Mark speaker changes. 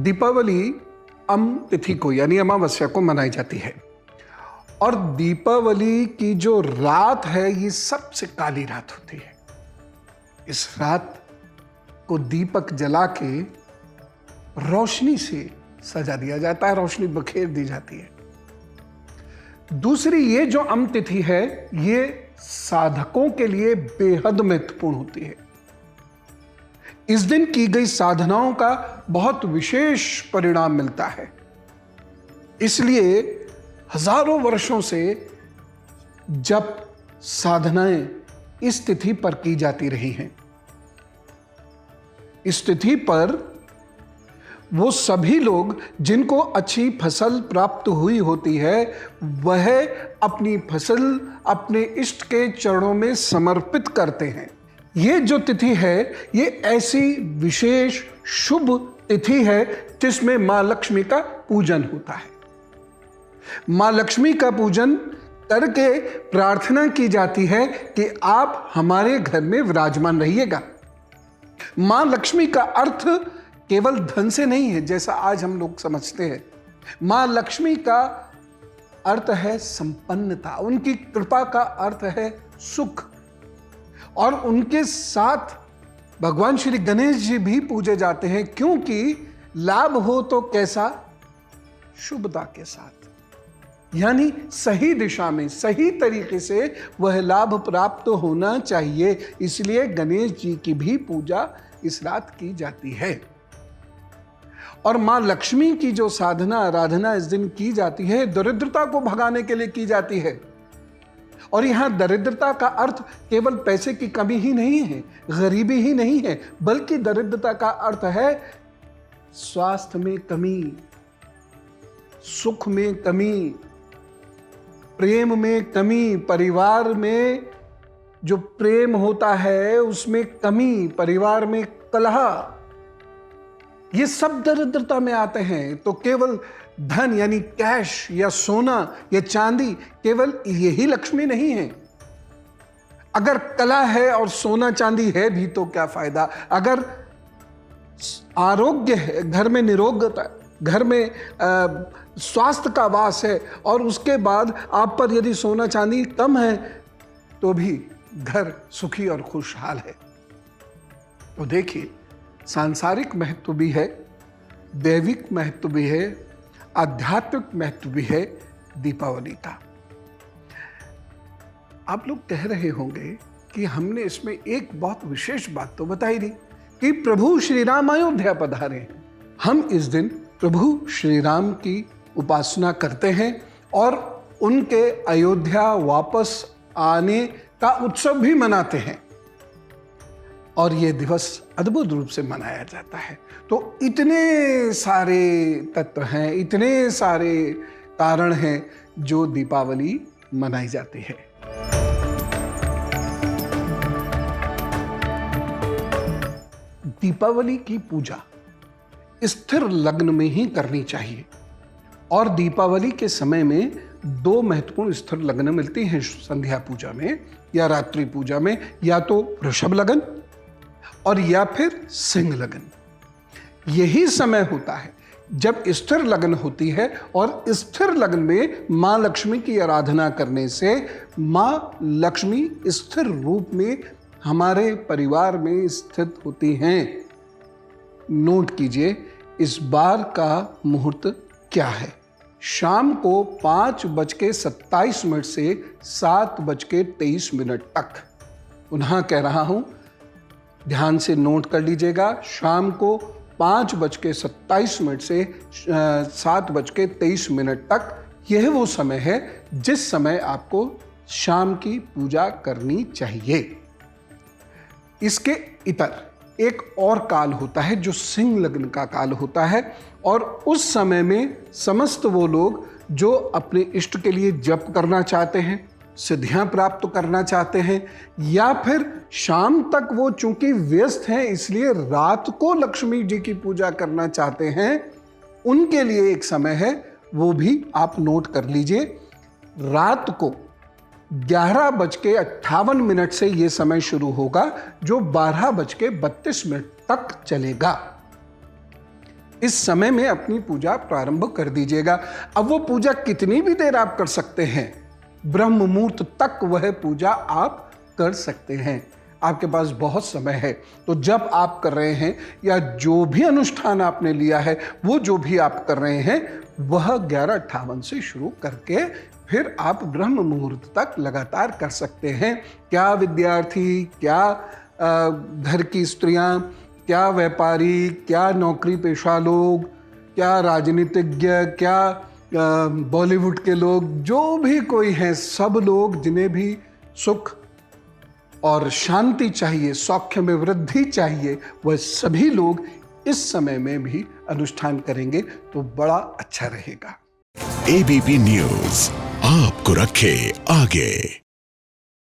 Speaker 1: दीपावली तिथि को यानी अमावस्या को मनाई जाती है और दीपावली की जो रात है ये सबसे काली रात होती है। इस रात को दीपक जला के रोशनी से सजा दिया जाता है, रोशनी बखेर दी जाती है। दूसरी ये जो तिथि है ये साधकों के लिए बेहद महत्वपूर्ण होती है। इस दिन की गई साधनाओं का बहुत विशेष परिणाम मिलता है। इसलिए हजारों वर्षों से जब साधनाएं इस तिथि पर की जाती रही हैं, इस तिथि पर वो सभी लोग जिनको अच्छी फसल प्राप्त हुई होती है वह अपनी फसल अपने इष्ट के चरणों में समर्पित करते हैं। ये जो तिथि है ये ऐसी विशेष शुभ तिथि है जिसमें मां लक्ष्मी का पूजन होता है। मां लक्ष्मी का पूजन करके प्रार्थना की जाती है कि आप हमारे घर में विराजमान रहिएगा। मां लक्ष्मी का अर्थ केवल धन से नहीं है जैसा आज हम लोग समझते हैं। मां लक्ष्मी का अर्थ है संपन्नता, उनकी कृपा का अर्थ है सुख। और उनके साथ भगवान श्री गणेश जी भी पूजे जाते हैं, क्योंकि लाभ हो तो कैसा, शुभता के साथ, यानी सही दिशा में सही तरीके से वह लाभ प्राप्त होना चाहिए। इसलिए गणेश जी की भी पूजा इस रात की जाती है। और मां लक्ष्मी की जो साधना आराधना इस दिन की जाती है दरिद्रता को भगाने के लिए की जाती है। और यहां दरिद्रता का अर्थ केवल पैसे की कमी ही नहीं है, गरीबी ही नहीं है, बल्कि दरिद्रता का अर्थ है स्वास्थ्य में कमी, सुख में कमी, प्रेम में कमी, परिवार में जो प्रेम होता है उसमें कमी, परिवार में कलह, ये सब दरिद्रता में आते हैं। तो केवल धन यानी कैश या सोना या चांदी केवल यही लक्ष्मी नहीं है। अगर कला है और सोना चांदी है भी तो क्या फायदा। अगर आरोग्य है, घर में निरोगता, घर में स्वास्थ्य का वास है और उसके बाद आप पर यदि सोना चांदी कम है तो भी घर सुखी और खुशहाल है। तो देखिए, सांसारिक महत्व भी है, दैविक महत्व भी है, आध्यात्मिक महत्व भी है दीपावली का। आप लोग कह रहे होंगे कि हमने इसमें एक बहुत विशेष बात तो बताई नहीं कि प्रभु श्री राम अयोध्या पधारे हैं। हम इस दिन प्रभु श्री राम की उपासना करते हैं और उनके अयोध्या वापस आने का उत्सव भी मनाते हैं और ये दिवस अद्भुत रूप से मनाया जाता है। तो इतने सारे तत्व हैं, इतने सारे कारण हैं जो दीपावली मनाई जाती है। दीपावली की पूजा स्थिर लग्न में ही करनी चाहिए और दीपावली के समय में दो महत्वपूर्ण स्थिर लग्न मिलती हैं संध्या पूजा में या रात्रि पूजा में, या तो वृषभ लग्न और या फिर सिंह लग्न। यही समय होता है जब स्थिर लग्न होती है और स्थिर लग्न में मां लक्ष्मी की आराधना करने से मां लक्ष्मी स्थिर रूप में हमारे परिवार में स्थित होती हैं। नोट कीजिए इस बार का मुहूर्त क्या है। शाम को 5:27 से 7:23 तक। पुनः कह रहा हूं, ध्यान से नोट कर लीजिएगा। शाम को 5:27 से 7:23 तक यह वो समय है जिस समय आपको शाम की पूजा करनी चाहिए। इसके इतर एक और काल होता है जो सिंह लग्न का काल होता है और उस समय में समस्त वो लोग जो अपने इष्ट के लिए जप करना चाहते हैं, सिद्धियां प्राप्त करना चाहते हैं, या फिर शाम तक वो चूंकि व्यस्त हैं इसलिए रात को लक्ष्मी जी की पूजा करना चाहते हैं, उनके लिए एक समय है, वो भी आप नोट कर लीजिए। रात को 11:58 से ये समय शुरू होगा जो 12:32 तक चलेगा। इस समय में अपनी पूजा प्रारंभ कर दीजिएगा। अब वो पूजा कितनी भी देर आप कर सकते हैं, ब्रह्म मुहूर्त तक वह पूजा आप कर सकते हैं। आपके पास बहुत समय है। तो जब आप कर रहे हैं या जो भी अनुष्ठान आपने लिया है, वो जो भी आप कर रहे हैं, वह 11:58 से शुरू करके फिर आप ब्रह्म मुहूर्त तक लगातार कर सकते हैं। क्या विद्यार्थी, क्या घर की स्त्रियां, क्या व्यापारी, क्या नौकरी पेशा लोग, क्या राजनीतिज्ञ, क्या बॉलीवुड के लोग, जो भी कोई हैं, सब लोग जिन्हें भी सुख और शांति चाहिए, सौख्य में वृद्धि चाहिए, वह सभी लोग इस समय में भी अनुष्ठान करेंगे तो बड़ा अच्छा रहेगा।
Speaker 2: एबीपी न्यूज आपको रखे आगे।